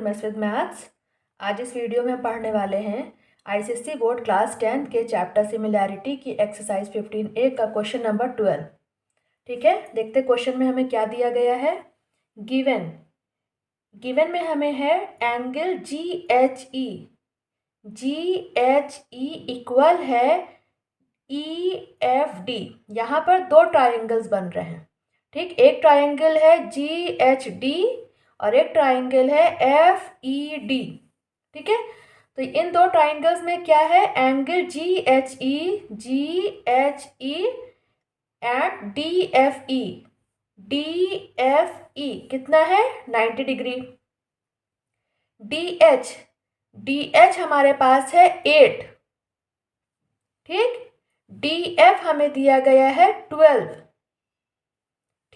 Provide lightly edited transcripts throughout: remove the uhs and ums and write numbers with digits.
To mess with maths. आज इस video में हम पढ़ने वाले हैं आईसीएसई बोर्ड क्लास 10 के चैप्टर सिमिलैरिटी की एक्सरसाइज 15A का क्वेश्चन नंबर 12। ठीक है, देखते क्वेश्चन में हमें क्या दिया गया है। गिवन में हमें है एंगल GHE इक्वल है EFD। यहाँ पर दो ट्राइंगल्स बन रहे हैं। ठीक, एक ट्राइंगल है GHD और एक ट्राइंगल है FED। ठीक है, तो इन दो ट्राइंगल्स में क्या है, एंगल GHE एंड DFE कितना है 90 डिग्री। DH हमारे पास है 8। ठीक, DF हमें दिया गया है 12।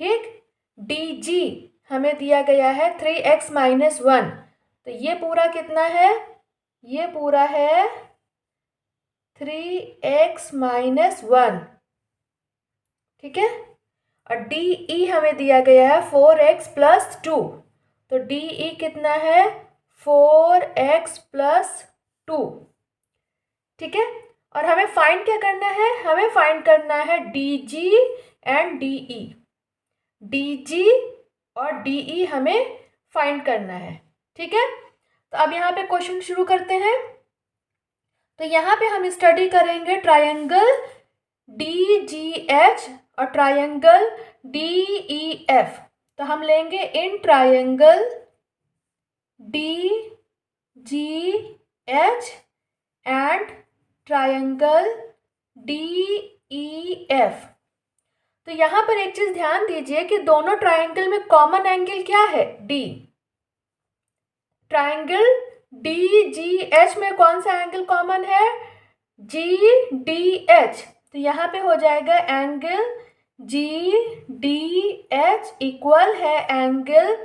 ठीक, DG हमें दिया गया है 3x - 1। तो ये पूरा कितना है, ये पूरा है 3x - 1। ठीक है, और DE हमें दिया गया है 4x + 2। तो DE कितना है 4x + 2। ठीक है, और हमें फाइंड क्या करना है, हमें फाइंड करना है DG एंड DE। DG और DE हमें फाइंड करना है। ठीक है, तो अब यहाँ पे क्वेश्चन शुरू करते हैं। तो यहाँ पे हम स्टडी करेंगे ट्रायंगल DGH और ट्रायंगल DEF। तो हम लेंगे in triangle DGH and triangle DEF। तो यहाँ पर एक चीज ध्यान दीजिए कि दोनों ट्रायंगल में कॉमन एंगल क्या है, D। ट्रायंगल DGH में कौन सा एंगल कॉमन है, GDH। तो यहाँ पे हो जाएगा एंगल GDH इक्वल है एंगल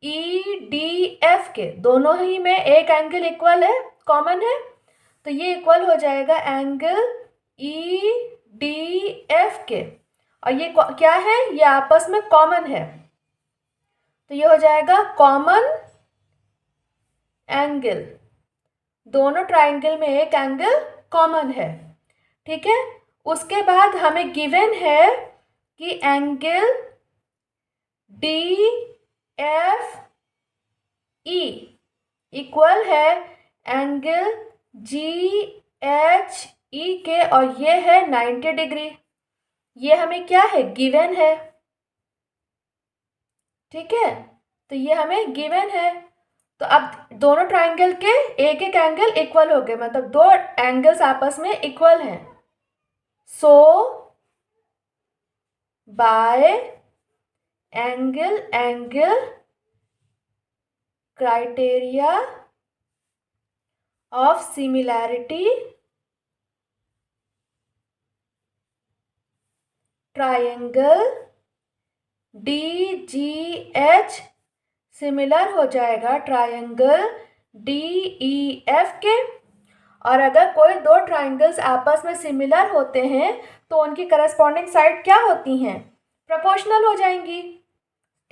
EDF के। दोनों ही में एक एंगल इक्वल है, कॉमन है, तो ये इक्वल हो जाएगा एंगल EDF के। और ये क्या है, ये आपस में कॉमन है, तो ये हो जाएगा कॉमन एंगल। दोनों ट्राइंगल में एक एंगल कॉमन है। ठीक है, उसके बाद हमें गिवन है कि एंगल DFE इक्वल है एंगल GHE के, और ये है 90 डिग्री। ये हमें क्या है, गिवन है। ठीक है, तो ये हमें गिवन है। तो अब दोनों ट्राइंगल के एक एक एंगल इक्वल हो गए, मतलब दो एंगल्स आपस में इक्वल हैं। So by angle criteria of similarity, triangle DGH similar हो जाएगा ट्रायंगल DEF के। और अगर कोई दो ट्रायंगल्स आपस में सिमिलर होते हैं तो उनकी करस्पॉन्डिंग साइड क्या होती हैं, प्रोपोर्शनल हो जाएंगी।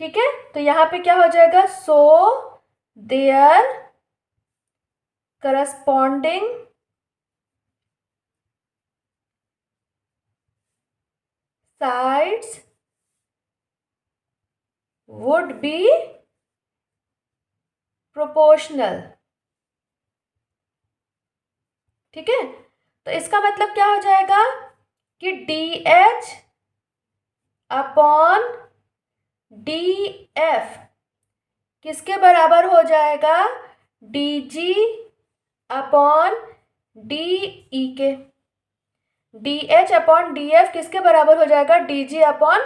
ठीक है, तो यहाँ पे क्या हो जाएगा, so their corresponding sides would be proportional। ठीक है, तो इसका मतलब क्या हो जाएगा कि DH अपॉन DF किसके बराबर हो जाएगा, DG अपॉन DE के। DH अपॉन DF किसके बराबर हो जाएगा, DG अपॉन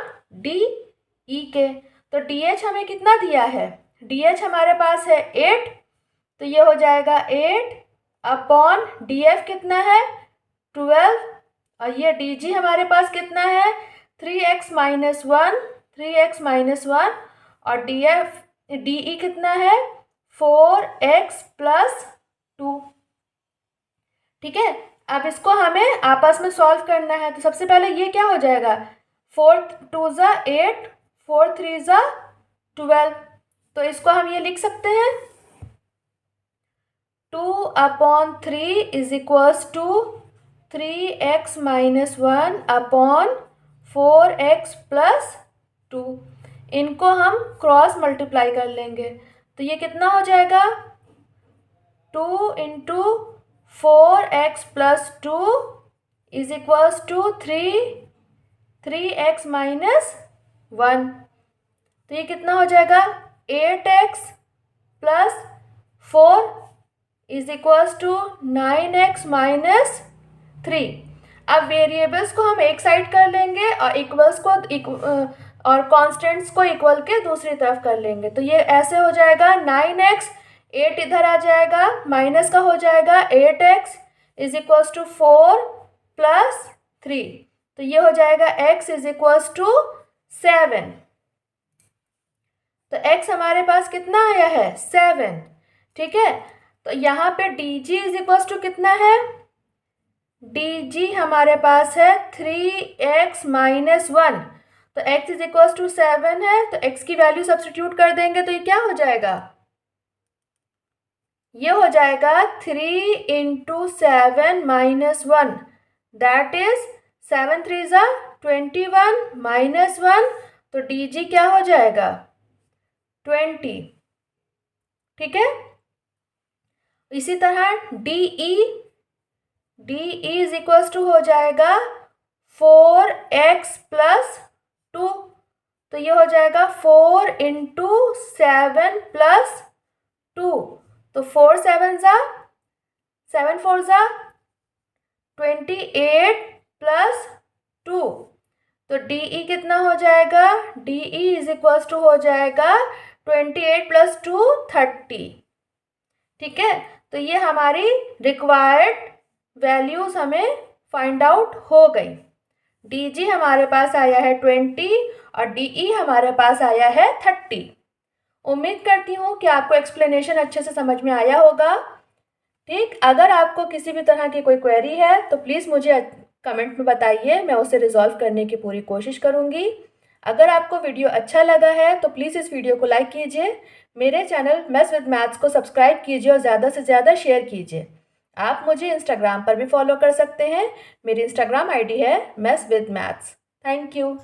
DE के। तो DH हमें कितना दिया है, DH हमारे पास है 8, तो ये हो जाएगा 8 अपॉन DF कितना है 12, और ये DG हमारे पास कितना है 3x - 1, और DE कितना है 4x + 2। ठीक है, अब इसको हमें आपस में सॉल्व करना है। तो सबसे पहले ये क्या हो जाएगा, 4 × 2 = 8, 4 × 3 = 12। तो इसको हम ये लिख सकते हैं 2/3 is equals to 3x minus 1 upon 4x plus 2। इनको हम क्रॉस मल्टीप्लाई कर लेंगे तो ये कितना हो जाएगा 2 into 4x plus 2 is equals to 3x minus 1। तो ये कितना हो जाएगा 8x plus 4 is equals to 9x minus 3। अब वेरिएबल्स को हम एक साइड कर लेंगे और इक्वल्स को और कॉन्स्टेंट्स को इक्वल के दूसरी तरफ कर लेंगे। तो ये ऐसे हो जाएगा 9x, 8 इधर आ जाएगा, माइनस का हो जाएगा 8x is equals to 4 plus 3। तो ये हो जाएगा x इज इक्वल्स टू 7। तो x हमारे पास कितना आया है 7। ठीक है, तो यहाँ पे dg इज इक्वल्स टू कितना है, dg हमारे पास है 3x माइनस 1। तो x इज इक्वल्स टू 7 है, तो x की वैल्यू सब्स्टिट्यूट कर देंगे तो ये क्या हो जाएगा, ये हो जाएगा 3 इंटू 7 माइनस 1 दैट इज 7 3 ज़ा 21 माइनस 1। तो dg क्या हो जाएगा 20। ठीक है, इसी तरह DE इज इक्वल्स टू हो जाएगा 4x प्लस 2। तो ये हो जाएगा 4 इंटू 7 प्लस 2। तो 4 7 ज़ा 7 4 ज़ा 28 प्लस 2। तो DE कितना हो जाएगा, DE इज इक्वल्स टू हो जाएगा 28 प्लस 2 30। ठीक है, तो ये हमारी रिक्वायर्ड वैल्यूज़ हमें फाइंड आउट हो गई। DG हमारे पास आया है 20 और DE हमारे पास आया है 30। उम्मीद करती हूँ कि आपको एक्सप्लेनेशन अच्छे से समझ में आया होगा। ठीक, अगर आपको किसी भी तरह की कोई क्वेरी है तो प्लीज़ मुझे कमेंट में बताइए, मैं उसे रिजॉल्व करने की पूरी कोशिश करूँगी। अगर आपको वीडियो अच्छा लगा है तो प्लीज़ इस वीडियो को लाइक कीजिए, मेरे चैनल मेस विद मैथ्स को सब्सक्राइब कीजिए और ज़्यादा से ज़्यादा शेयर कीजिए। आप मुझे इंस्टाग्राम पर भी फॉलो कर सकते हैं, मेरी इंस्टाग्राम आईडी है mess with maths. Thank you.